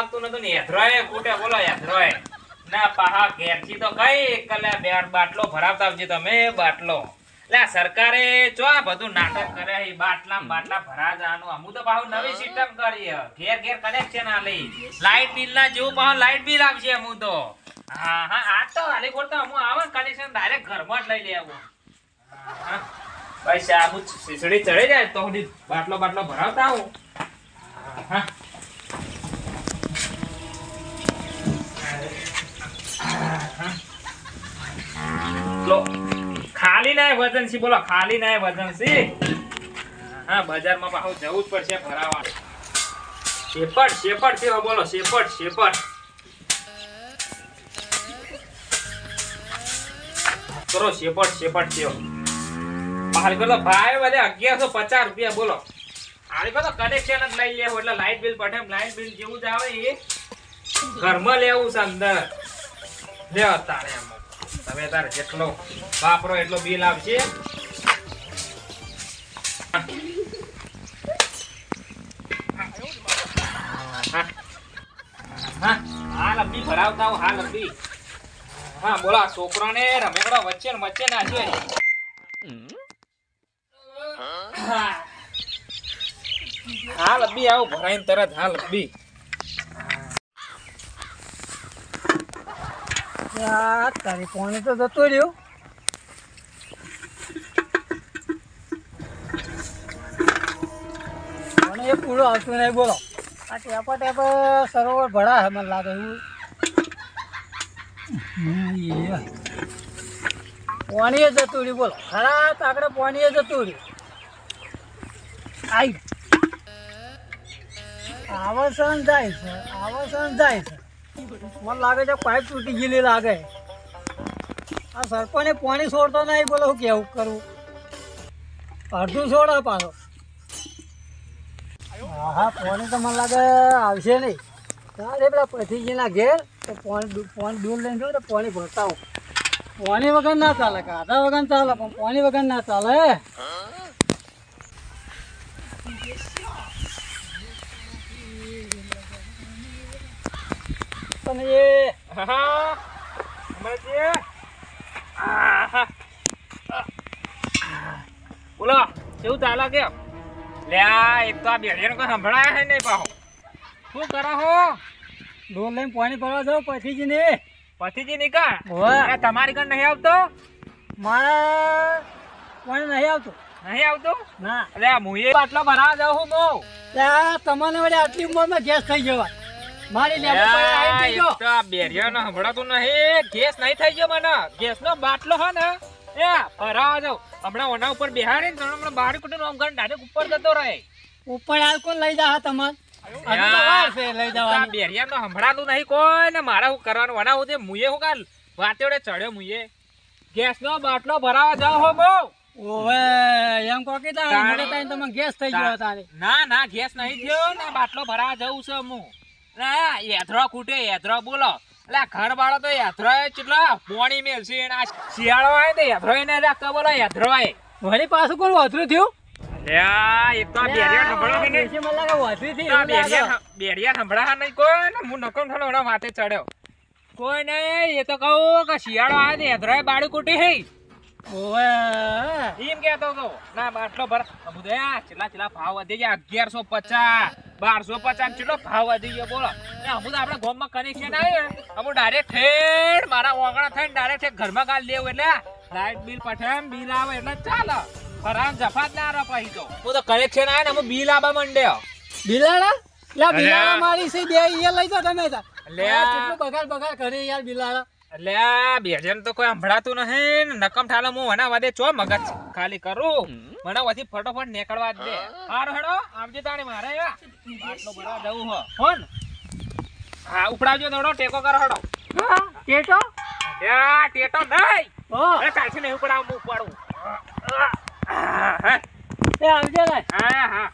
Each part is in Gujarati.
આવતું નતું ને હેધરોય કૂટે બોલો હેધરોય ના પાહા ઘેરથી તો કઈ કલે બે બાટલો ભરાવતા આવજે તમે બાટલો લે સરકારે જો આ બધું નાટક કરે એ બાટલા ભરા જવાનું અમુ તો પાહુ નવી સિસ્ટમ કરી ઘેર ઘેર કનેક્શન આલી લાઈટ બિલ ના જેવું પાહુ લાઈટ બિલ આવશે અમુ તો હા હા આ તો આલી ખોરતા અમુ આવે કનેક્શન ડાયરેક્ટ ઘરમાં જ લઈ લેવું હા પૈસા આબુ સીસડી ચડે જાય તો બાટલો ભરાવતા આવું હા લો ખાલી ના વજન છે બોલો ખાલી ના વજન છે હા બજારમાં પાછું જવું જ પડશે ભરાવા શેપડ છે બોલો શેપડ કરો શેપડ છે હાલ કરો ભાઈ બધે 1150 રૂપિયા બોલો હાલ કરો કનેક્શન જ લઈ લેવું એટલે લાઈટ બિલ પઠે લાઈટ બિલ જેવું જ આવે એ ઘરમાં લેવું છે અંદર લે તારે એમ તમે તારે જેટલો વાપરો એટલો બિલ આવશે હા લંબી ભરાવતા હું હા લંબી હા બોલા છોકરાને રમેકડો વચ્ચે નાખે હા લંબી આવું ભરાઈને તરત હા લંબી તારી પાણી તો જતો રહ્યો મને એ પૂરો આવતું નહીં બોલો આ ટેપ સરોવર ભરા હે મને લાગે એવું પાણી એ જતું રહ્યું બોલો ખરા તાકડે પાણી એ જતું રહ્યું આઈ આવસન જાય છે મને લાગે છે પાઇપ તૂટી ગયેલી લાગે આ સરપંચે પાણી છોડતો નહીં બોલો હું કેવું કરવું અડધું છોડે પાછો હા પાણી તો મને લાગે આવશે નહીં તારે પેલા પથીજીના ઘેર તો પાણી દૂર લઈને જાઉં તો પાણી ભરતા હું પાણી વગર ના ચાલે કાઢા વગર ચાલે પણ પાણી વગર ના ચાલે બોલો કેવું ચાલે કે લે એક તો આ બેડિયાનો કોઈ સંભળાય છે નહીં પાહો શું કરો હો ડોલ લઈને પાણી ભરવા જાઉં પથીજી ની કા તમારી કણ નહીં આવતો મારા પાણી નહીં આવતું ના અરે હું એ બાટલો ભરાવા જાઉં હું બહુ ત્યાં તમને વડે આટલી ઉંમરમાં ગેસ થઈ જવા મારી બેરિયાનો સંભળાતું નહીં ગેસ નહીં થઈ ગયો મને ગેસ નો બાટલો હે ને એ ભરાવા જાઉં હમણાં ઓના ઉપર બેહાડી ને હમણાં બહાર કુટુંબ આમ કરીને ડાયરેક્ટ ઉપર જતો રહે ઉપર હાલ કોણ લઈ જા તમારે લઈ જવા બેરિયાનો સંભળાતું નહીં કોઈ ને મારે શું કરવાનું વના હું મુએ હું કાલ વાતેડે ચડ્યો મુએ ગેસ નો બાટલો ભરાવા જાવ હો બહુ ઓવે એમ કો કે તમને ગેસ થઈ ગયો તારે ના ગેસ નહીં થયો ને બાટલો ભરાવા જવું છે હું ના યાત્રા ખૂટે યાત્રા બોલો એટલે ઘર વાળો તો યાત્રા કેટલા પોણી મેલશે શિયાળો આવે તો યાત્રા ને રાખતા બોલો યાત્રા વળી પાછું કોણ વધરું થયું બેડિયા સંભળા નહીં કોઈ ને હું નકમ થોડો માથે ચડ્યો કોઈ નહીં એ તો કહું કે શિયાળો આવે તો યાત્રા બાળી કુટી હે એમ કેતો તો ના બાટલો ભર ચેલા ભાવ વધી ગયા 1150 1250 કેટલો ભાવ વધી ગયો બોલો અમુક આપડે ગામમાં કનેક્શન આવે અમુક ડાયરેક્ટ ઠેડ મારા ઓગણા થઈને ડાયરેક્ટ ઘરમાં કાઢ લેવું એટલે લાઈટ બિલ પઠામ બિલ આવે એટલે ચાલે ફરામ જફાત ના રહે પછી તો હું તો કનેક્શન આવે ને અમુક બિલ આવવા માંડ્યો બિલાડા મારી છે બે એ લઈ જાઓ તમે કેટલું બગાડ કરે યાર બિલાડા એટલે આ બેજન તો કોઈ સંભળાતું નહીં નકમ ઠાલો હું વના વાદે ચો મગજ ખાલી કરું મને પછી ફટોફટ નીકળવા દે હારો હેડો આવજે તાણી મારે બાટલો ભરવા જવું હો હોન હા ઉપડાવજો દોડો ટેકો કરો હેડો ટેટો ટેટો નહીં અરે કાલથી નહીં ઉપડાવ હું ઉપાડું આવજે હા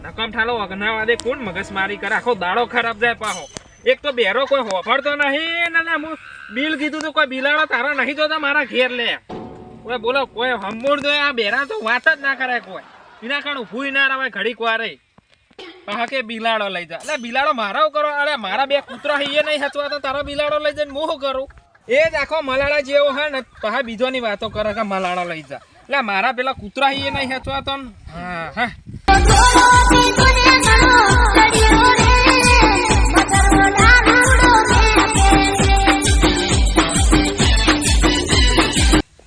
નકમ ઠાલો વગના વાદે કોણ મગજ મારી કરે આખો દાડો ખરાબ જાય પાહો એક તો બેરો કોઈ હોફળતો નહીં ને હું બિલ કીધું તો કોઈ બિલાડો તારા નહીં જોતા મારા ઘેર લે કોઈ બોલો કોઈ હમૂળ દો આ બેરા તો વાત જ ના કરે કોઈ એના કારણ ભૂઈ ના રવાય ઘડીક વારે પાહા કે બિલાડો લઈ જા. એટલે બિલાડો મારા કરો? અરે મારા બે કૂતરા હે એ નહીં હચવા તો તારો બિલાડો લઈ જઈને હું શું કરું? એ જ આખો મલાડા જેવો હે ને પાહા બીજોની વાતો કરે કે મલાડો લઈ જા. એટલે મારા પેલા કૂતરા હે એ નહીં હચવા તો. હા હા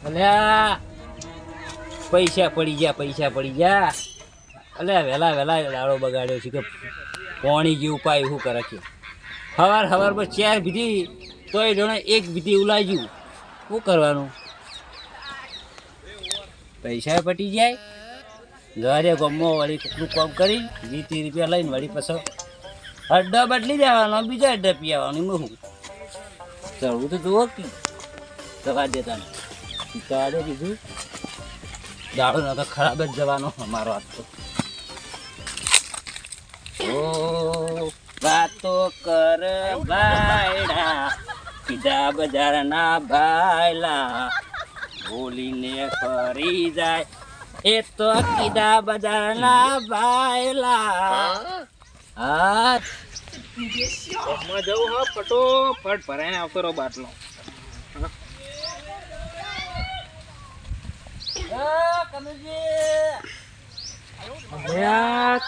અલ્યા પૈસા પડી ગયા અલ્યા વેલા દાડો બગાડ્યો છે કે પાણી જેવું પાય શું કરે છે હવાર પર ચાર બીધી તોય જણે એક બીધી ઉલાજ્યું શું કરવાનું પૈસા પટી જાય ઘરે ગમો વળી કેટલું કામ કરી 20 રૂપિયા લઈને વળી પછી અડ્ડો બદલી જવાનો બીજા અડ્ડા પી આવવાનું હું ચડવું તો જુઓ કે દવા દેતા દે કીધું દાડો ન તો ખરાબ જ જવાનો અમારો હાથ તો ઓ વાતો કર ભાઈડા કીધા બજારના ભાઈલા બોલીને ફરી જાય એ તો કીધા બજારના ભાઈલા હા જવું હો ફટોફટ ભરાઈને આવતો રહો બાટલો.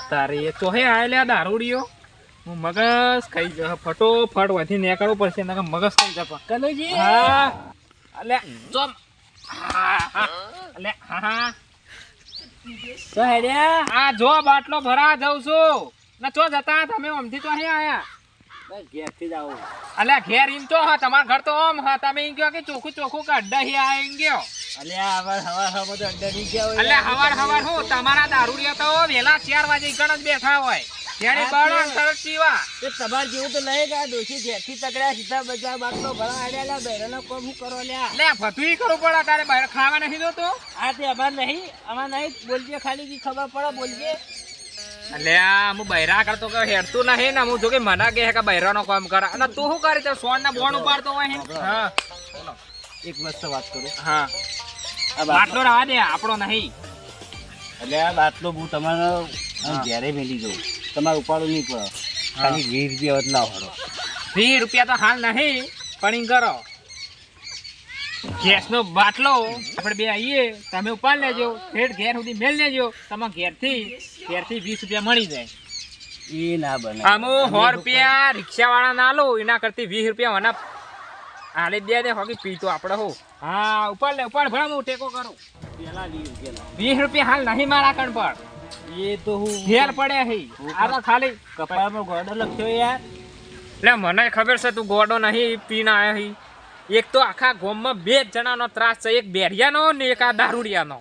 તારી ચોહે આયેલા દારૂડીઓ હું મગજ ખાઈ જ ફટોફટ વધી નીકળવું પડશે નકર મગજ ખાઈ જશે. કનુજી હા અલે જોમ હા હા અલે હા તો હેડ્યા આ જો બાટલો ભરા જાઉં છું ને ચો જતા તમે ઓમથી તો અહીં આયા બસ ઘેરથી જ આવું અલ્યા ઘેર એમ તો હા તમારા ઘર તો ઓમ હા તમે એમ કહો કે ચોખ્ખું કે અડ્ડા હી આ એમ ગયો અલ્યા હવાર તો અડ્ડા ની ગયા હોય અલ્યા હવાર હું તમારા દારૂડિયા તો વેલા 4 વાગે ગણ જ બેઠા હોય જેની બાળો સરસ જીવા તો તમાર જેવું તો લઈ ગયા દોશી ઘેરથી તકડ્યા સીધા બજાર બાટલો ભરા આડ્યા બેરાનો કોમ હું કરો લ્યા લે ફતુઈ કરવું પડે તારે બહાર ખાવા નહીં જોતો આ તે અમાર નહીં બોલજે ખાલી જી ખબર પડે બોલજે અલ્યા હું બૈરા કરતો કે હેડતું નહીં ને હું જો કે મના કે કે બૈરાનો કામ કરે અને તું શું કરી તો સોન ના બોણ ઉપાડતો હોય હા એક વસ્તુ વાત કરું હા આ બાટલો રાવા દે આપણો નહીં એટલે આ બાટલો હું તમારો ઘેરે મેલી દઉં તમારે ઉપાડું નહીં પડે ખાલી 20 રૂપિયા વધલા હોડો 20 રૂપિયા તો હાલ નહીં પણ ઈ કરો ગેસનો બાટલો આપણે બે આવીએ તમે ઉપાડ લેજો ઠેઠ ઘેર સુધી મેલ લેજો તમે ઘેરથી 20 રૂપિયા મળી જાય એ ના બને આમો 100 રૂપિયા રિક્ષા વાળા ના લો એના કરતી 20 રૂપિયા મને હાલે દે હોકી પીતો આપણે હો હા ઉપાડ ભણા હું ટેકો કરું પેલા 20 રૂપિયા હાલ નહીં મારા કણ પર એ તો હું ઘેર પડે હે આ તો ખાલી કપાળમાં ગોડો લખ્યો યાર એટલે મને ખબર છે તું ગોડો નહીં પીને આવ્યો હી એક તો આખા ગામમાં 2 જણાનો ત્રાસ છે એક બેરિયાનો ને એક આ દારૂડિયાનો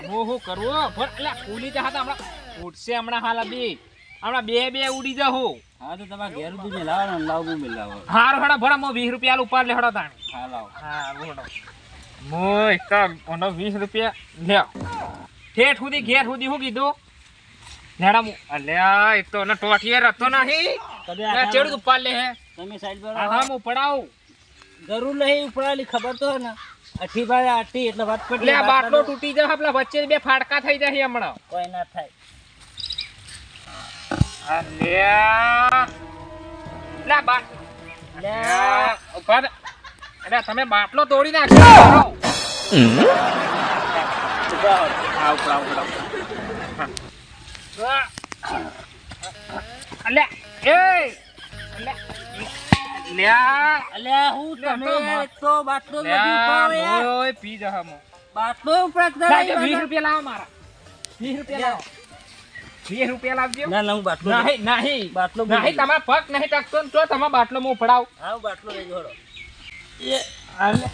હું શું કરવું પણ એટલે ઉડી જા હતા હમણાં ઉડશે હમણાં હાલ હમણાં બે ઉડી જા હું હા તો તમારે ઘેર સુધી મેલાવો ને લાવું મેલાવો હારું હેડા ભરા મો 20 રૂપિયા ઉપર લે હેડો તાણી હા લાવો હા બોલો મો એક ઓનો 20 રૂપિયા લ્યો ઠેઠ સુધી ઘેર સુધી હું કીધું લેડા મુ અલ્યા એક તો ને ટોઠીએ રતો નહીં કદે ચેડું ઉપર લે હે તમે સાઈડ પર હા હું પડાવું જરૂર નહીં ઉપરાલી ખબર તો હે ને અઠી ભાઈ આઠી એટલે વાત પડી લે બાટલો તૂટી જાય આપલા વચ્ચે બે ફાડકા થઈ જાય હમણાં કોઈ ના થાય અલ્યા લે બા લે ઉપર અરે તમે બાટલો તોડી નાખ્યો ઉભા હો. અલ્યા એ લ્યા અલ્યા હું તમે તો બાટલો નથી ઉપાડો યાર ઓય પી જા મો બાટલો ઉપર 20 રૂપિયા લાવો મારા 20 રૂપિયા લાવો 20 રૂપિયા લાવજો ના હું બાટલો નહીં બાટલો નહીં તમારા પગ નહીં ટકતો ને તો તમે બાટલો મો પડાવ હા હું બાટલો લઈ જોડો એ અલે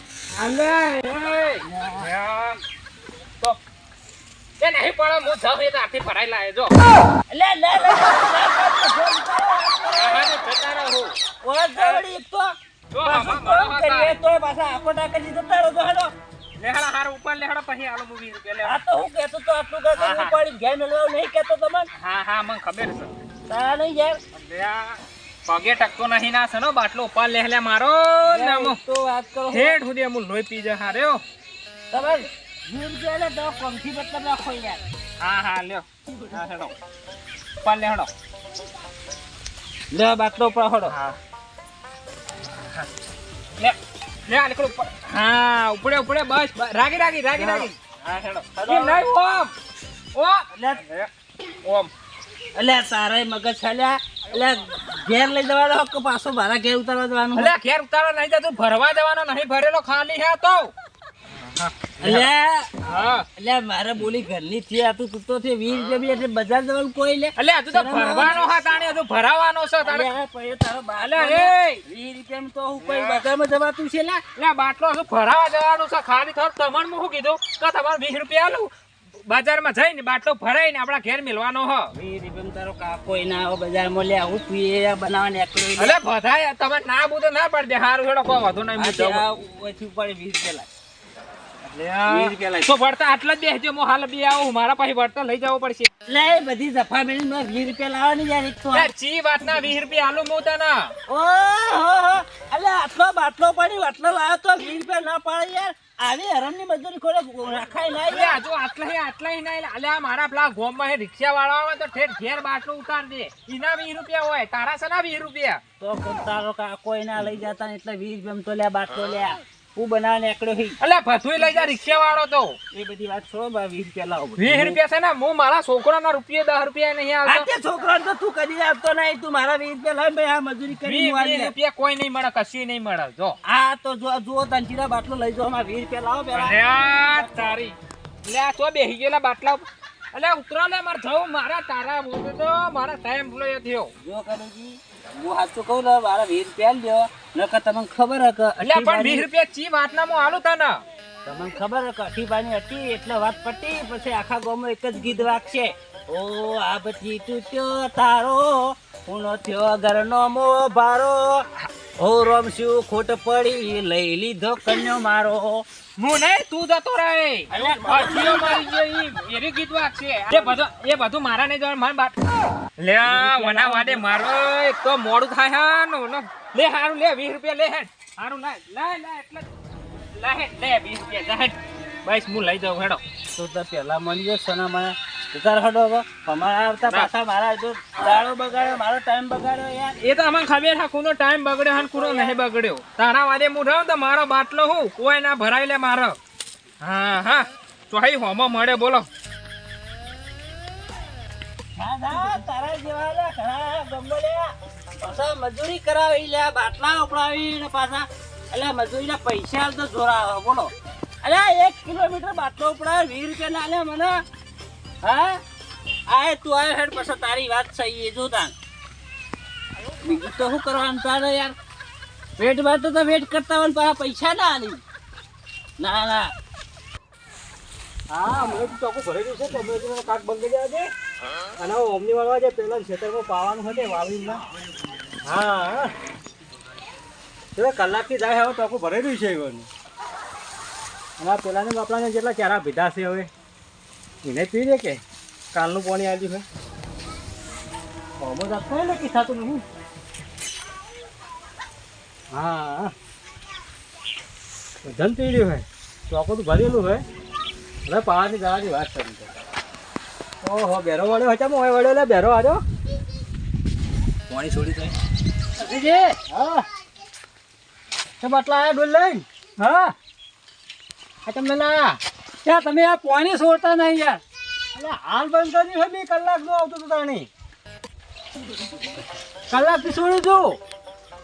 તો એ નહીં પડો હું જાવ એ તો આથી ભરાઈ લાવે જો લે લે લે જતા રહો ઓર જવડી એક તો જો કોમ કરીએ તો પાછા આખો ટાકા દીધો તારો તો હેડો લેહડા હાર ઉપર લેહડા પછી આલો મૂવી રૂપિયા લે આ તો હું કહેતો તો આટલું કે હું પાડી ઘેર મેલવા નહીં કહેતો તમને હા મને ખબર છે તારા નહીં યાર અલ્યા પગે ટકતો નહીં ના સનો બાટલો ઉપર લેહલે મારો ને અમો તો વાત કરો હેડ સુધી અમુ લોહી પી જા હાર્યો તમે 20 રૂપિયા લે તો કોમથી મતલબ રાખો યાર હા લ્યો હા હેડો ઉપર લેહડો લે બાટલો પહોળો. લે લે આ નીકળો ઉપર. હા ઉપડે ઉપડે બસ રાગી હા હેડો. એ નહીં ઓમ ઓમ એટલે તારા મગજ છાલ્યા એટલે ઘેર લઈ જવાનો કે પાછો મારા ઘેર ઉતારવા જવાનું? અલે ઘેર ઉતારવા નહીં જતું, ભરવા જવાનો નહીં, ભરેલો ખાલી હે તો. એટલે હા એટલે મારે બોલી ઘરની થી આતું તું તો 20 રૂપિયા બી એટલે બજાર જવાનું કોઈ લે. અલે હજુ તો ભરવાનો હા તાણે, હજુ ભરાવાનો છે તાણે. અલ્યા પછી તારો અલે બાટલો એ 20 રૂપિયામાં તો હું કોઈ બજારમાં જવાતું છે લે. લે બાટલો હજુ ભરાવા જવાનું છે ખાલી. થોડું તમને હું શું કીધું કે તમારે 20 રૂપિયા આલું, બજારમાં જઈને બાટલો ભરાઈને આપણા ઘેર મિલવાનો હ. 20 રૂપિયામાં તારો કાકો ના આવો બજારમાં લે આવું તું એ બનાવવાની એકલો અલે બધાય તમે ના બુધો ના પડ દે. હારું હેડો કોઈ વધુ નહીં. હું જાઉં. ઓછી ઉપર 20 રૂપિયા લાય. લે તો ભરતા આટલા જ બેસજો, હું હાલ બી આવું, મારા પાસે ભરતા લઈ જવું પડશે. લે એ બધી જફા મેળી માં 20 રૂપિયા લાવવાની યાર એક તો. લે ચી વાતના 20 રૂપિયા આલું હું તને. ઓહો અલે આટલો બાટલો પડી આટલો લાવ્યો તો 20 રૂપિયા ના પાડે યાર. આવી હરમની મજૂરી ખોરે રાખાય ના અલે યાર. હજુ આટલા નહીં. અલે આ મારા પેલા ગોમમાં હે રિક્ષા વાળા આવે તો ઠેર ઘેર બાટલો ઉતાર દે. એના 20 રૂપિયા હોય, તારા છે ના 20 રૂપિયા. તો કોણ તારો કાકો ના લઈ જતા ને એટલે 20 રૂપિયામાં તો લે બાટલો લે. હું બનાવને એકડો હી. અલે ભથુય લઈ જા રિક્ષા વાળો તો. એ બધી વાત છોડો 20 રૂપિયા લાવો. 20 રૂપિયા છે ને, હું મારા છોકરાના રૂપિયા 10 રૂપિયા નહીં આવતો. આ તે છોકરા તો તું કદી આપતો નહીં. તું મારા 20 રૂપિયા લાવ ભાઈ આ મજૂરી કરી 20 રૂપિયા કોઈ નહીં મળે, કશું નહીં મળે. જો આ તો જો તંચીના બાટલો લઈ જાઓ. અમારા 20 રૂપિયા લાવો પેલા. અરે આ તારી લે આ તો બેહી ગયેલા બાટલા. અલે ઉતરો લે મારે જવું, મારા તારા બોલતો તો મારા ટાઈમ ભૂલો થયો. જો કનુજી હું સાચું કહું ને મારા 20 રૂપિયા લ્યો નકર તમને ખબર હે કે અલે પણ 20 રૂપિયા ચી વાતના હું આલું તને. તમને ખબર હે કે અઠીબાની હતી એટલે વાત પટી. પછી આખા ગામમાં એક જ ગીત વાગશે, ઓ આ બધી તૂટ્યો તારો પૂનો થયો ઘરનો મો ભારો, ઓ રમશું ખોટ પડી લઈ લીધો કન્યો મારો. હું નહીં તું જતો રહે. અઠીઓ મારી ગયો ઈ એરી ગીત વાગશે. એ બધું મારા નહીં જવાનું, મારે બાટ લે વના વાડે મારો એક તો મોડું થાય હે નો લે. હારું લે 20 રૂપિયા લે હેડ. હારું લે એટલે લે હેડ લે 20 રૂપિયા જા હેડ. બસ હું લઈ જાઉં હેડો. તો પેલા મળી ગયો સોના મને ઉતાર હડો હવે અમારા આવતા પાછા મારા જો દાડો બગાડ્યો, મારો ટાઈમ બગાડ્યો યાર. એ તો અમને ખબર છે કોનો ટાઈમ બગડ્યો અને કોનો નહીં બગડ્યો. તારા વાડે હું રહું તો મારો બાટલો હું કોઈ ના ભરાઈ લે મારો. હા ચોહી હોમો મળે બોલો. હા તારા જેવા લે ઘણા ગમબલ્યા પાછા મજૂરી કરાવી લે, બાટલા ઉપડાવી ને પાછા એટલે મજૂરીના પૈસા હાલ તો જોરા આવે બોલો. અલે 1 કિલોમીટર બાટલો ઉપડાવે 20 રૂપિયા ના લે મને. હા આ તું આવ્યો હેડ પછી તારી વાત સહી જો તાન બીજું તો શું કરવાનું તારે યાર. વેટ માં તો વેટ કરતા હોય પાછા પૈસા ના આલી. ના હા મને તો ચોખ્ખું ભરેલું છે. તમે કાક બંધ જાય છે અને ઓમની વાળવા જાય પેલા ખેતરમાં પાવાનું હશે વાવડીમાં. હા એટલે કલાકથી જાય હવે ચોખ્ખું ભરેલું છે એવાનું. અને આ પેલાને બાપડાને જેટલા ચારા ભીધા છે હવે એને પી દે કે કાલનું પાણી આવ્યું છે. ઓમો જાતો હોય ને કિસ્સાતું નહીં. હા ધન પી રહ્યું હોય ચોખ્ખું તો ભરેલું હોય. હવે પાવાની જવાની વાત કરી તો ઓહો બેરો વળ્યો હચા મોય વળ્યો લે બેરો આજો પાણી છોડી જાય. અજીજી હા તો બાટલા આયા ડોલ લઈને. હા આ તમને લાયા ત્યાં તમે આ પાણી છોડતા નહીં યાર. એટલે હાલ બંધ કરી છે 2 કલાકનું આવતું હતું તાણી. કલાકથી છોડ્યું છું,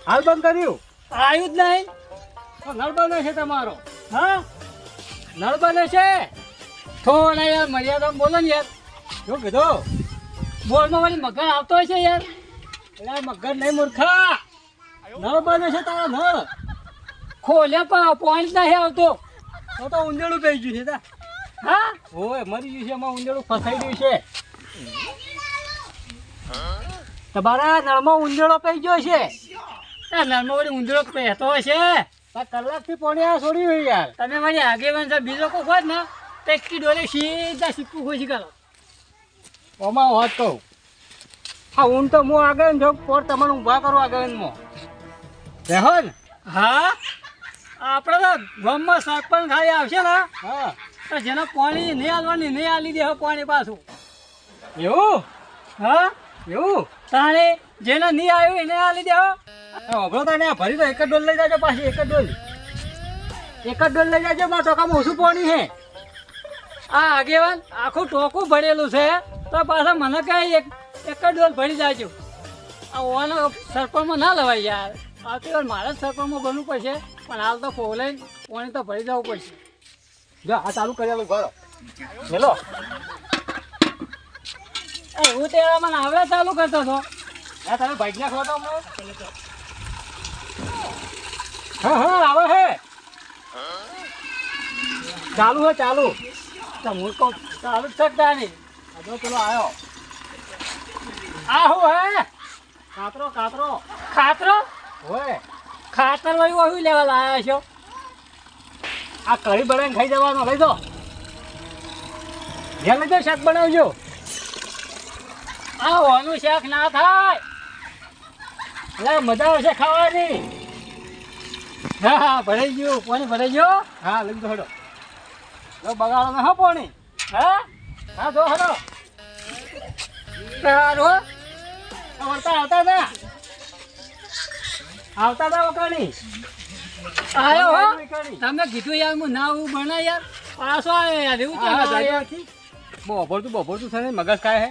હાલ બંધ કર્યું આવ્યું જ નહીં. તો નળ બને છે તમારો. હા નળ બને છે. થોડા યાર મર્યાદા બોલો ને યાર. જો કીધું બોલમાં વળી મગર આવતો હોય છે યાર. એટલે મગર નહીં મૂર્ખા, નળ બને છે તારો નળ ખોલ્યા પણ પોઈન્ટ નહીં આવતો. તો ઊંધેડું પડી ગયું છે તા. હા ઓય મરી ગયું છે એમાં ઊંધેડું ફસાઈ ગયું છે. તમારા નળમાં ઊંધેડો પડી ગયો છે. આ નળમાં વળી ઊંધેડો પહેતો હોય છે. કલાકથી પાણી આ છોડ્યું હોય યાર. તમે મને આગેવાન સાહેબ બીજો કોઈ હોત ને તો એક ડોલે સીધા સિક્કું ખોસી કરો. ઓમાં હોત કહું હા ઊન તો હું આગળ જો પોર તમને ઊભા કરો આગળમાં રહો ને. હા આપણે તો ગામમાં સરપંચ ખાલી આવશે ને હા તો જેને પાણી નહીં આલવાની નહીં આલી દે પાણી પાછું એવું. હા એવું તાણે જેને નહીં આવ્યું એને આલી દેવો અભરો તાને આ ભરી તો એક જ ડોલ લઈ જાજો પાછી એક જ ડોલ લઈ જાજો મારા ટોકામાં ઓછું પાણી હે આ આગેવાન આખું ટોકું ભરેલું છે તો પાછા મને કહે એક જ ડોલ ભરી જાજો આ ઓવાનો સરપંચમાં ના લવાય યાર આવતી વાર મારે જ સરપંચમાં બનવું પડશે પણ હાલ તો પોલાઈ પાણી તો ભરી જવું પડશે જો આ ચાલુ કરેલું ભરો હેલો હું તે મને આવડે ચાલુ કરતો હતો આ તમે બાઈક ના ખોતો હા આવે હે ચાલુ હે ચાલુ તો હું કહું ચાલુ જ શકતા નહીં હજુ પેલો આવ્યો આ હું હે ખાતરો હોય ખાતર વાળી ઓહી લેવા લાવ્યા છો આ કઢી બનાવીને ખાઈ જવાનો લઈ દો ઘેર લઈ જાઓ શાક બનાવજો આ ઓનું શાક ના થાય એટલે મજા આવશે ખાવાની હા ભરાઈ ગયું પાણી ભરાઈ ગયો હા લઈ દો હડો બગાડો ને હા પાણી હા જો હડો આવતા હતા વકાણી આવ્યો હો તમે કીધું યાર હું ના હું બના યાર પાછો આવ્યો યાર એવું બપોર તું છે મગજ કાય હે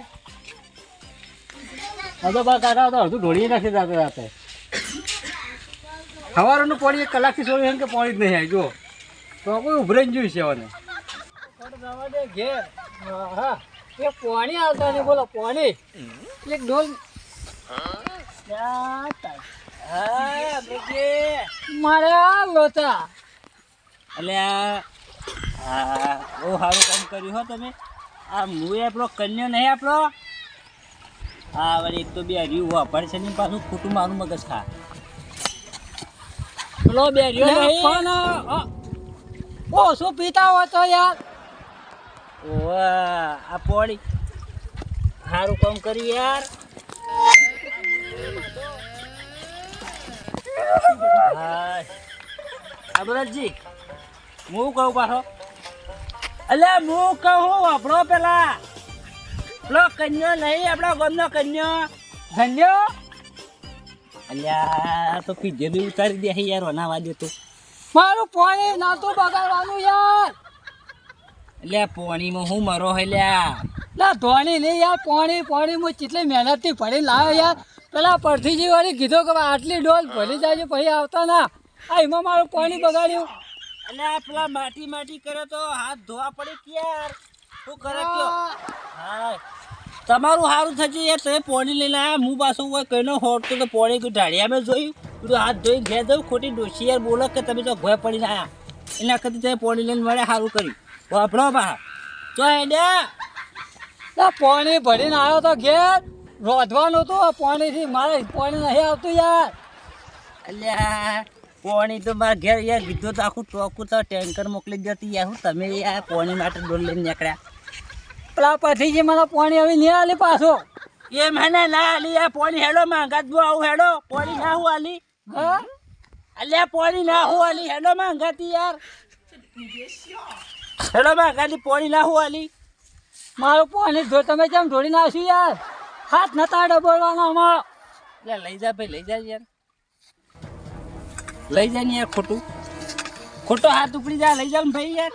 અડધો બાર કાઢા તો અડધું ઢોળી નાખી જાતે જાતે સવારનું પાણી 1 કલાકથી છોડી કે પાણી જ નહીં આવી જો તો કોઈ ઉભરાઈ જોઈશે હવે ઘેર હા એ પાણી આવતા નહીં બોલો પાણી એક ડોલ મારે લોતા એટલે બહુ સારું કામ કર્યું હો તમે આ હું આપણો કન્યો નહીં આપણો હા વળી એક તો બે રહ્યું વાપર છે ને પાછું ખોટું મારું મગજ ખા પેલો બે રહ્યો નહીં ઓ શું પીતા હોય તો યાર આ પોણી સારું કામ કર્યું યાર અબરતજી હું કહું પાછો અલ્યા હું કહું આપણો પેલા પેલો કન્યો નહીં આપણો ગામનો કન્યો ધન્યો અલ્યા તો પીધે બી ઉતારી દે યાર બનાવવા દે તું મારું પાણી ના તો બગાડવાનું યાર એટલે પાણીમાં હું મરો હેલ્યા ના ધોણી નહીં યાર પાણી હું કેટલી મહેનતથી ભરી લાવ્યો યાર પેલા પરથીજી વાળી કીધું કે આટલી ડોલ ભરી જાય પછી આવતા ના આ એમાં મારું પાણી બગાડ્યું એટલે પેલા માટી કરે તો હાથ ધોવા પડે કે યાર શું કરે કયો હા તમારું સારું થશે યાર તમે પાણી લઈને આવ્યા હું પાછું હોય કઈનો હોટતો તો પાણી ઢાળિયામાં જોયું તું હાથ ધોઈને ઘેર જવું ખોટી ડોસી યાર બોલો કે તમે તો ઘોય પડીને આવ્યા એના કરતી તમે પાણી લઈને મળે સારું કર્યું વાપરો બા તો એડ્યા પાણી ભરીને આવ્યો તો ઘેર રોધવાનું હતું પાણીથી મારે પાણી નહીં આવતું યાર અલ્યા પાણી તો મારા ઘેર યાર કીધું તો આખું ટોકું તો ટેન્કર મોકલી જતી યાર હું તમે યાર પાણી માટે ડોલ લઈને નીકળ્યા પેલા પછીજી મને પાણી હવે નહીં આલી પાછો એ મને ના આલી યાર પાણી હેડો માંગા દો આવું હેડો પાણી ના હું આલી હા અલ્યા પાણી ના હું આલી હેડો માંગાતી યાર હેડો માંગાતી પાણી ના હું આલી મારું પાણી તમે કેમ ઢોળી નાખ્યું યાર હાથ નતા ડબોળવાનો અમારો એટલે લઈ જા ભાઈ લઈ જા યાર લઈ જા ને યાર ખોટો હાથ ઉપડી જા લઈ જા ને ભાઈ યાર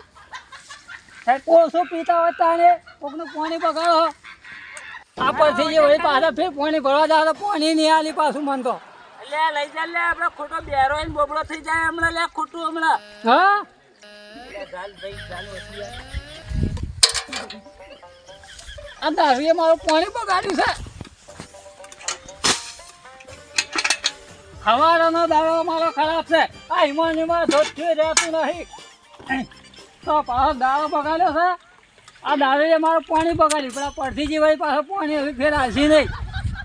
ઓછો પીતા હોય તાને કોકનું પાણી બગાડો આ પછી જે વળી પાછા ફેર પાણી ભરવા જાય તો પાણી નહીં આલી પાછું મન તો એટલે લઈ જા લે આપણે ખોટો બેરો ને બોબડો થઈ જાય હમણાં લે ખોટું હમણાં હા ચાલ ભાઈ ચાલ વસી આ દારૂએ મારું પાણી બગાડ્યું છે હવારનો દાડો મારો ખરાબ છે આ હિમાનીમાં ધોધથી રહેતું નહીં તો પાછો દાડો બગાડ્યો છે આ દારૂએ મારું પાણી બગાડ્યું પેલા પડથી જીવાય પાછો પાણી હવે ફેર આવશે નહીં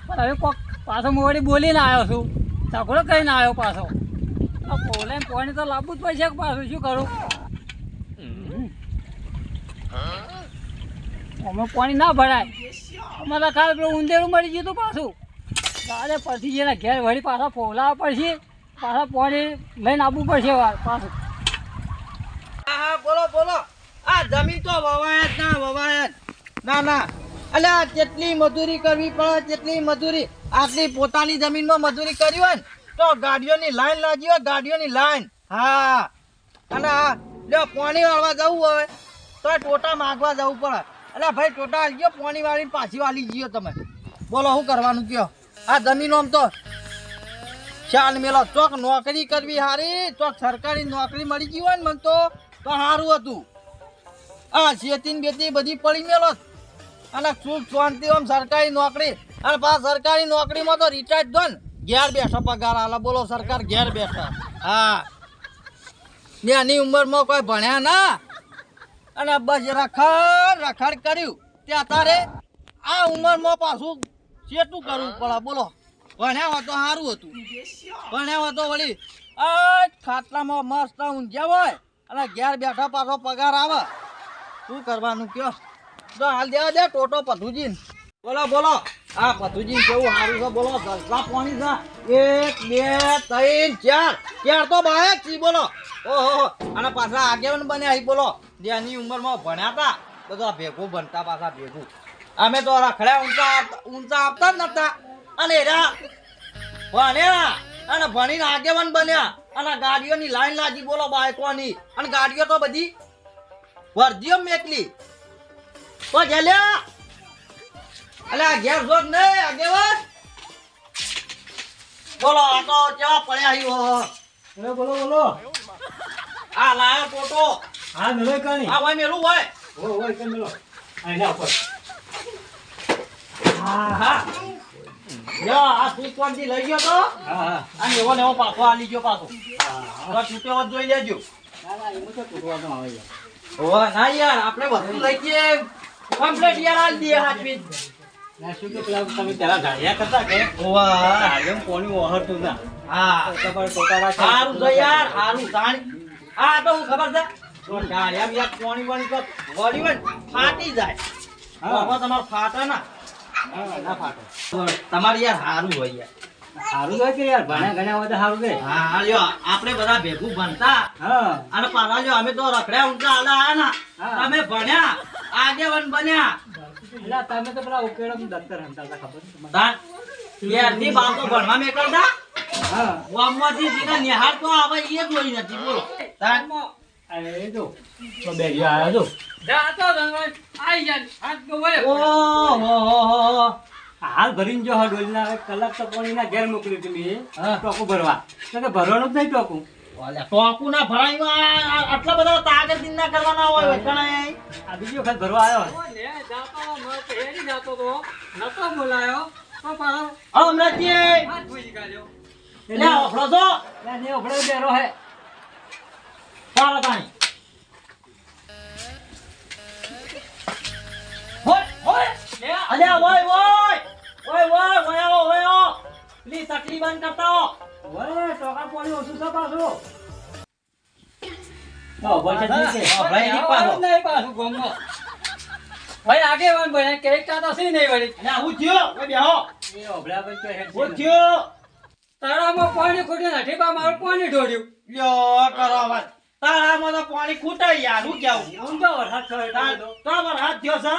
પણ હવે કોક પાછો હું વળી બોલીને આવ્યો છું ઝઘડો કહીને આવ્યો પાછો બોલે પાણી તો લાવવું જ પડશે પાછું શું કરું અમે પાણી ના ભરાય અમારે ખાલી પેલું ઊંધેરું મળી ગયું હતું પાછું તારે પછી જેના ઘેર વળી પાછા ફોલાવવા પડશે પાછા પાણી લઈને આવવું પડશે વાર પાછું હા બોલો બોલો આ જમીન તો વવાય જ ના અલ્યા જેટલી મજૂરી કરવી પડે તેટલી મજૂરી આટલી પોતાની જમીનમાં મજૂરી કરી હોય ને તો ગાડીઓની લાઈન લાગી હોય ગાડીઓની લાઈન હા અને હા લ્યો પાણી વાળવા જવું હોય તો ટોટા માગવા જવું પડે અલ્યા ભાઈ ટોટા હાલી ગયો પાણી વાળીને પાછી વાળી ગયો તમે બોલો શું કરવાનું કયો આ જમીનો આમ તો ચાલ મેલો ચોક નોકરી કરવી હારી ચોક સરકારી નોકરી મળી ગઈ હોય ને મને તો સારું હતું આ શેતી બેતી બધી પડી મેલો અને સુખ શાંતિ આમ સરકારી નોકરી અને પાછા સરકારી નોકરીમાં તો રિટાયર્ડ દો ને ઘેર બેઠા પગાર આલા બોલો સરકાર ઘેર બેઠા હા ને આની ઉંમરમાં કોઈ ભણ્યા ના અને બસ રખડ કર્યું તે અત્યારે આ ઉંમરમાં પાછું કેટલું કરવું પડે બોલો ભણ્યા હોય તો સારું હતું ભણ્યા હોય તો વળી આ ખાટલામાં મસ્ત ઊંઘ્યા હોય અને ઘેર બેઠા પાછો પગાર આવે શું કરવાનું કયો તો હાલ દેવા દે ટોટો પથુજી બોલો બોલો આ પથુજી કેવું સારું છે બોલો દસલા પાણી છે 1 2 3 4 તો બાયક છી બોલો ઓહો અને પાછા આગેવાન બન્યા અહીં બોલો જેની ઉંમરમાં ભણ્યા હતા બધા ભેગું બનતા પાછા ભેગું અમે તો રખડ્યા ઊંચા આપતા જ નતા અને એરા ભણ્યા અને ભણીને આગેવાન બન્યા અને ગાડીઓની લાઈન લાગી બોલો બાયકોની અને ગાડીઓ તો બધી વર્જીઓ મેકલી તો જલ્યા અલ્યા ઘેર જોત નહીં આગેવાન બોલો આ તો કેવા પડ્યા આવ્યો બોલો બોલો આ લાયો ટોટો હા મેલો કાણી આ હોય મેલું હોય હોય કે મેલો આઈના ઉપર હા હા યા આ સુપરથી લઈ ગયો તો હા અને એવો ને એવો પાછો આલી ગયો પાછો તો છૂટ્યો જોઈ લેજો ના એમ તો ટૂટવાનો આવે યાર ઓવા ના યાર આપણે વસ્તુ લઈ જઈએ કમ્પ્લીટ યાર આલ દે હાથવી ના શું કે પેલા તમે પેલા ગાડિયા કરતા કે ઓવા ગાડિયામાં કોણી ઓહરતું ના હા તમારે ટોટા રાખે સારું છે યાર સારું જાણ આ તો હું ખબર છે તો ડાળિયા યાર પાણી પાણી તો વળી હોય ને ફાટી જાય હા. હવે તમારે ફાટે ના હા ના ફાટે તમારે યાર સારું હોય યાર સારું છે કે યાર ભણ્યા ગણ્યા હોય તો સારું છે હા લ્યો આપણે બધા ભેગું ભણતા હા અને પાછા લ્યો અમે તો રખડ્યા ઊંચા આલા આયા ના હા. તમે ભણ્યા આગેવાન બન્યા એટલે તમે તો પેલા ઉકેડમ દફતર હંતા હતા ખબર છે તમને? તાન યારની બાતો ભણવા મેકલતા હા ગામમાંથી સીધા નિહાળ તો આવે એ જોઈ નથી બોલો તાન એ જો તો બે ગયા આયા જો ઓહો હાલ ભરીને જો ડોલીના હવે કલાક તો પાણીના ઘેર મોકલ્યું તમે હા. ટોકું ભરવા તો કે ભરવાનું જ નહીં ટોકું ટોકુ ના ભરાઈમાં આટલા બધા તાગર દિન ના કરવાના હોય વચણે આ બીજી વખત ભરવા આવ્યો અમરાજી એટલે ઓફળો છો બેરો હે ચાલો તાણી હોય હોય અલ્યા હોય હોય હોય હોય હોય આવો હોય આવો પ્લીઝ તકલીફ બંધ કરતા હો ઓય ટોકા પાણી ઓછું છે પાછું અલ્યા હું થયો ઓય બેહો એ ઓભળા પર કે હેડ હું થયો પાણી ખોટી નથી પા મારું પાણી ઢોળ્યું લ્યો કરો વાત તારામાં તો પાણી ખૂટાય યાર હું કેવું ઊંધો વરસાદ થયો એટલે બધો. તાર હાથ થયો છે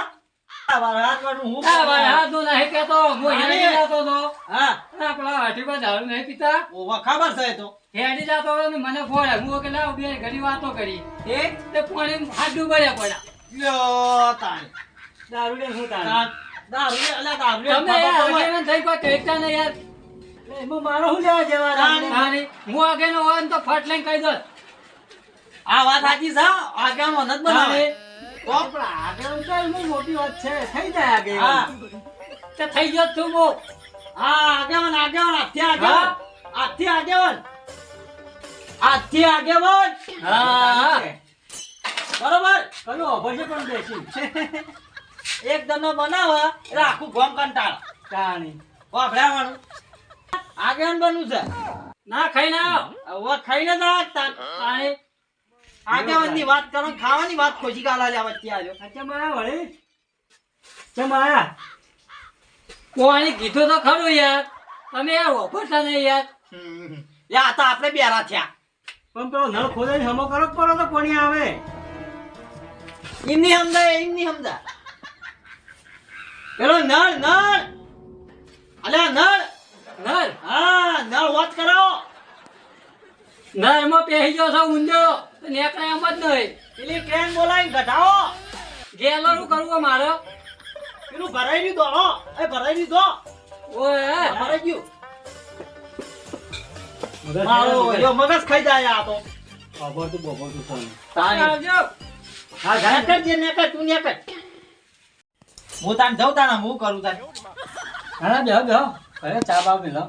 તાર હાથ વાળું હું આ ભાઈ હાથનું નહીં કહેતો, હું હેડી જતો હતો. હા આ પેલા હાથીમાં દારૂ નહીં પીતા. ઓવા ખબર છે એ તો હેડી જતો હતો ને મને ફોન આવ્યો. હું કે લાવ બે ઘડી વાતો કરી. તે પાણી હાથ ડૂબાડ્યા પડ્યા. લ્યો તાણી દારૂ લે શું તારે? દારૂ લે અલ્યા દારૂ લે તમે યાર આગેવાન થઈ કોઈ કહેતા નહીં યાર. એટલે એમાં મારો શું લેવા દેવા તાણી. તાણી. હું આગેનો હોય ને તો ફટ લઈને કહી દોત. આ વાત સાચી છે આગળ મન જ બનાવે તો પણ આગેવાન તો એમાં મોટી વાત છે. થઈ જાય હા આગેવાન. તે થઈ ગયો જ છું હું. હા આગેવાન આગેવાન આથી આગેવાન આથી આગેવાન હા. બરોબર કયો અભય પણ બેસી. એક દનો બનાવે એટલે આખું ગોમ કંટાળ તાણી. વાભરાવાનું આગેવાન બનવું છે ના ખાઈ ના આવ. હવે ખાઈને જ આ તાણી. આગેવાનની વાત કરો ને ખાવાની વાત ખોજી કાલા લે વચ્ચે આલ્યો અચ્છા માયા વળી. ચમ આયા. કોણે કીધું તો ખરું યાર. તમે યાર ઓફરતા નહીં યાર. યા તો આપણે બેરા થયા પણ પેલો નળ ખોદે હમો કરો પડો તો કોણી આવે. ઇમની સમજાય ઇમની સમજા પેલો નળ નળ અલ્યા નળ નર હા નળ વાત કરાવો નરમાં પહેરી ગયો છો ઊંધો તો નેકળે એમ જ નહીં પેલી ટ્રેન બોલાવીને ઘટાવો ગેલરું કરવું મારે પેલું ભરાઈ દીધો હો એ ભરાઈ દીધો ઓય ભરાઈ ગયું મારો યો મગજ ખાઈ જાય આ તો તારી આવજો હા ઘરે કરજે ને કર તું ને કર હું તાન જઉં તાન હું કરું તાન હા બેહો બેહો અરે ચા બા મેલો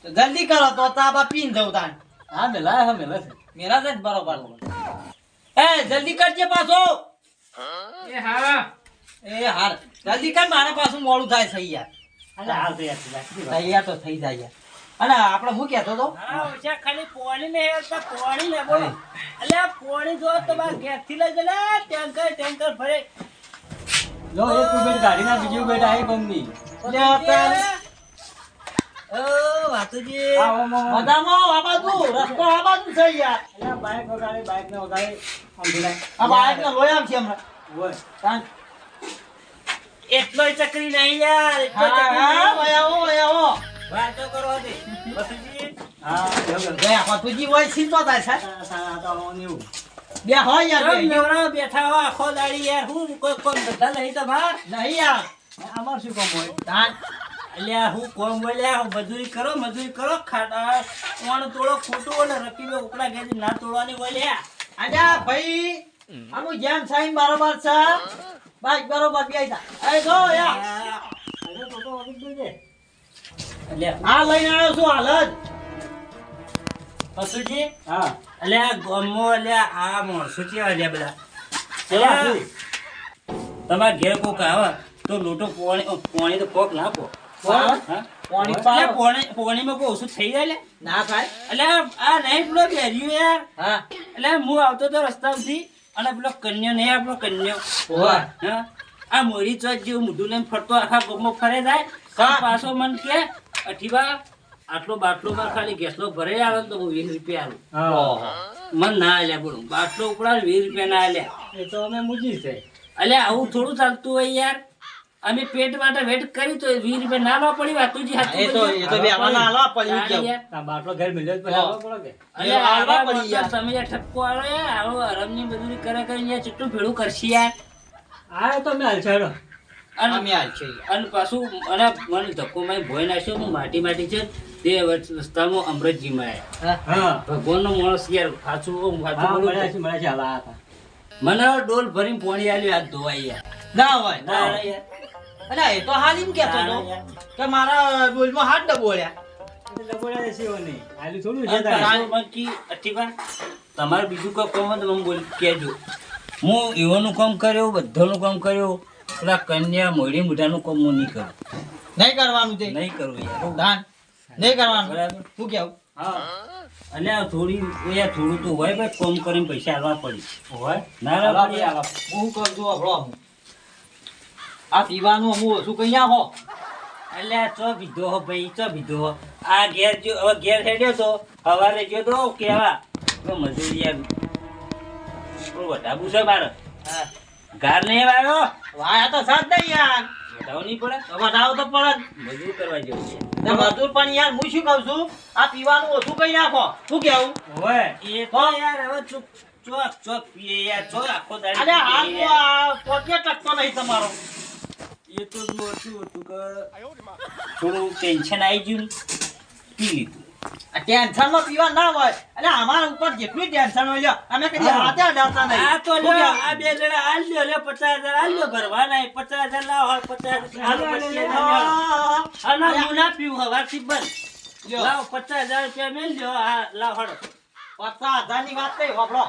તો જલ્દી કરો તો તાબા પીને જઉં તાન હા મેલા હા મેલા છે મેરા જ બરોબર એ જલ્દી કરજે પાછો એ હા એ હાર જલ્દી કર મારા પાછું મોડું થાય છે યાર હાલ તો યાર તૈયાર તો થઈ જાય યાર અને આપણે હું કહેતો તો હા ઓછા ખાલી પોણી ને હેરતા પોણી લે બોલો અલ્યા પોણી જો તમાર ઘેર થી લઈ જલે ટેન્કર ભરે જો એક મિનિટ ગાડી ના બીજી બેઠા આવી ગમની લે તાર ઓ વાતુજી મજામાં આ બાજુ રસ્તો આ બાજુ છે યાર અલ્યા બાઈક ને વગાડે આમ બોલાય આ બાઈક ને લોય આમ છે હમણાં ઓય તાન એટલોય ચકરી નહીં યાર એટલો હા ચકરી હા નહીં. વયાવો વાતો કરો દે વસુજી હા બેહો બેહો બે વાતુજી હોય છીનતો થાય છે સારા તો એવું બે હોય યાર કેમ બે નવરા બેઠા હો આખો દાડી યાર હું કોઈ કોમ ધંધા નહીં તમાર નહીં યાર અમાર શું કામ હોય તાન અલ્યા હું કોમ બોલ્યા મજૂરી કરો ખાડા ઓણ તોડો ખોટું અને રકીબે ઉપડા ગેજી ના તોડવાની બોલ્યા આજા ભાઈ આનું જેમ સાઈન બરોબર છે બાઈક બરોબર બેસા એ જો યાર અરે તો વાગી ગયો છે અલ્યા આ લઈને આવ્યો છું હાલ જ વસુજી હા અલ્યા ગમો અલ્યા આ માણસો કેવા અલ્યા બધા કેવા અલ્યા, છે? તમારા ઘેર કોક આવે તો લોટો પોણી તો કોક નાખો કોણ? હા? પોણી અલ્યા, પાડો. પોણીમાં કોઈ ઓછું થઈ જાય લે ના થાય અલ્યા આ નહીં પેલો બેર્યું યાર હા એટલે હું આવતો તો રસ્તામાંથી અને પેલો કન્યો નહીં આપણો કન્યો ઓય. હા આ મોરી ચોક જેવું મોઢું લઈને ફરતો આખા ગામમાં ફરે જાય હા. પાછો મન કે અઠીબા આટલો બાટલો માં ખાલી ગેસનો ભરે આવે તો હું 20 રૂપિયા આલું હા મન ના આલ્યા બોલું બાટલો ઉપડા 20 રૂપિયા ના આલ્યા એ તો અમે મૂજી છે અલ્યા આવું થોડું ચાલતું હોય યાર અમે પેટ માટે વેટ કરી તો 20 રૂપિયા ના લો પડી વાતુજી હાથ એ તો બે આવાના હાલવા પડ્યું કેવું આ બાટલો ઘર મિલ્યો જ પેલા આવવો પડે કે અલ્યા હાલવા આવા પડી યાર. તમે યાર ઠપકો આલો યાર આવો હરમની મજૂરી કરે કરીને યાર ચિટ્ટું ભેળું કરશી યાર આ તો મેં હાલ અને અમે હાલ છે અને પાછું અને મને ધક્કો મારી ભોય નાખ્યો હું માટી છે તે રસ્તામાં અમૃતજીમાં આવ્યા હા ભગવાનનો માણસ યાર સાચું હા બોલું મળ્યા છે હાલ આ હતા મને ડોલ ભરીને પોણી આલ્યું હાથ ધોવાઈ યાર ના હોય ના ના હોય. યાર. અરે એ તો હાલ એમ કેતો હતો ના યાર. કે મારા ડોલમાં હાથ ડબોળ્યા એટલે બોલ્યા છે શિવો નહીં હાલું થોડું છે અને તારે. પાછું બાકી અઠીબા, તમારે બીજું કોઈ કામ હોય તો મને બોલ કહેજો હું એવાનું કામ કર્યો બધાનું કામ કર્યો પેલા કન્યા મોડી મોઢાનું કામ હું નહીં કરું નહીં કરવાનું છે નહીં કરું યાર ધાન નહીં કરવાનું બરાબર શું કેવું હા અને આ થોડું તો હોય ભાઈ કામ કરીને પૈસા આલવા પડી હોય ના હાલો પડી હાલો. હું કરું છું હબળો હું. આ પીવાનું હું ઓછું કઈ આવો અલ્યા ચો બીધો હો ભાઈ ચો બીધો હો આ ઘેર જો હવે ઘેર હેડ્યો તો સવારે ગયો તો કેવા તો મજૂરી યાર વટાવું છે મારે ઘર નહીં આવ્યો વાયા તો સાથ નહીં યાર વટાવું નહીં પડે વધાવો તો પડે જ. મજૂર કરવા જેવું છે ને મજૂર પણ યાર હું શું કહું છું આ પીવાનું ઓછું કઈ નાખો શું કેવું હોય એ તો યાર હવે ચોક પીએ યાર ચોક આખો દાડી અરે હાલ પીએ તો યાર. આ પોતે ટકતો નહીં તમારો એ તો મોટું હતું કે થોડું ટેન્શન આવી ગયું ને પી લીધું આ ટેન્શનમાં પીવા ના હોય અને અમારા ઉપર જેટલું ટેન્શન હોય લ્યો, અમે કદી હાથે અડાડતા નહીં આ તો શું લ્યો, કેવું? આ બે જણા હાલ લ્યો લે 50,000 હાલ લ્યો ભરવાના 50,000 લાવો 50,000 હાલો પછી એને મેળવો. અને હું ના પીવું હવારથી બંધ લ્યો. લાવો 50,000 રૂપિયા મેલ લ્યો હા લાવ હળો 50,000 ની વાત નહીં હોભળો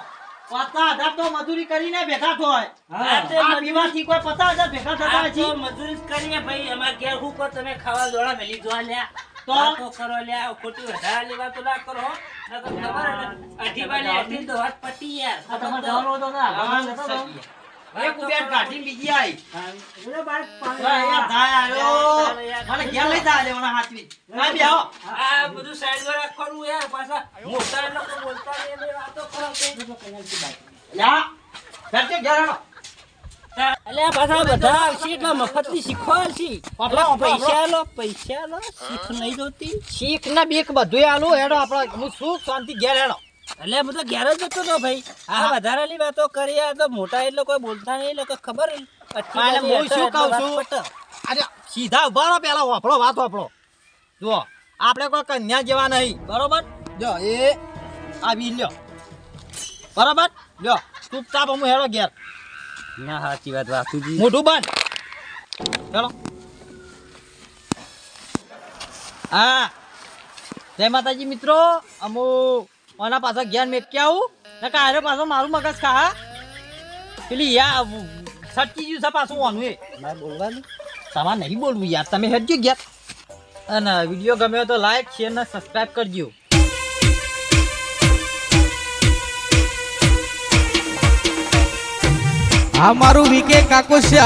50,000 તો મજૂરી કરીને ભેગા થાય આ તે આ મજૂરી- પીવાથી કોઈ 50,000 ભેગા થતા આ હજી? તો મજૂરી જ કરીએ ભાઈ અમાર ઘેર હું કહો તમે ખાવા દોડા મેલી જો લ્યા તો? વાતો કરો લ્યા ખોટી વધારાની વાતો ના કરો હો. નકર ખબર હે ને, અઢીબાની અઢી તો વાત પતી યાર આ તમારે જવાનું હતો ના હા, ભગવાન જતો હતો. એક ઉભેટ કાઢીને બીજી આઈ. બોલો બાઈક પાણી ઓય, અહીંયા થાય આયો. મને ઘેર લઈ જા લેવાના હાથવી. ના બી આવો. આ બધું સાઈડમાં રાખવાનું યાર પાછા મોટા લોકો બોલતા નહીં, એની વાતો કરો તો. લ્યા, ઘરથી ઘેર હેડો. અલ્યા પાછા બધા આવશે એટલે મફતની શીખવાડશે. પૈસા લો શીખ નહીં જોતી. શીખ ને બીક બધું આલું હેડો આપણે હું સુખ શાંતિ ઘેર હેડો. એટલે હું તો ઘેર જ જતો હતો ભાઈ. આ વધારાની વાતો કરી આ તો મોટા એટલે કોઈ બોલતા નહીં એટલે કોઈ ખબર નહીં. એટલે હું શું કહું છું અરે સીધા ઉભા રહો પેલા વાપરો વાત વાપરો જુઓ આપણે કોઈ કન્યા જેવા નહીં બરોબર જો એ આવી લ્યો બરોબર લ્યો ચૂપચાપ હું હેડો ઘેર ના સાચી વાત વાસુજી. મોઢું બંધ ચલો હા જય માતાજી મિત્રો અમુ ઓના પાછા ઘેર મેકી આવું ને કારે પાછો મારું મગજ ખા પેલી યા સટકી ગયું છે પાછું ઓનું એ મારે બોલવાનું તમારે નહીં બોલવું યાર તમે હેડજો ઘેર અને વિડીયો ગમ્યો તો લાઈક શેર ને સબસ્ક્રાઇબ કરજો. આ મારું વીકે કાકો છે.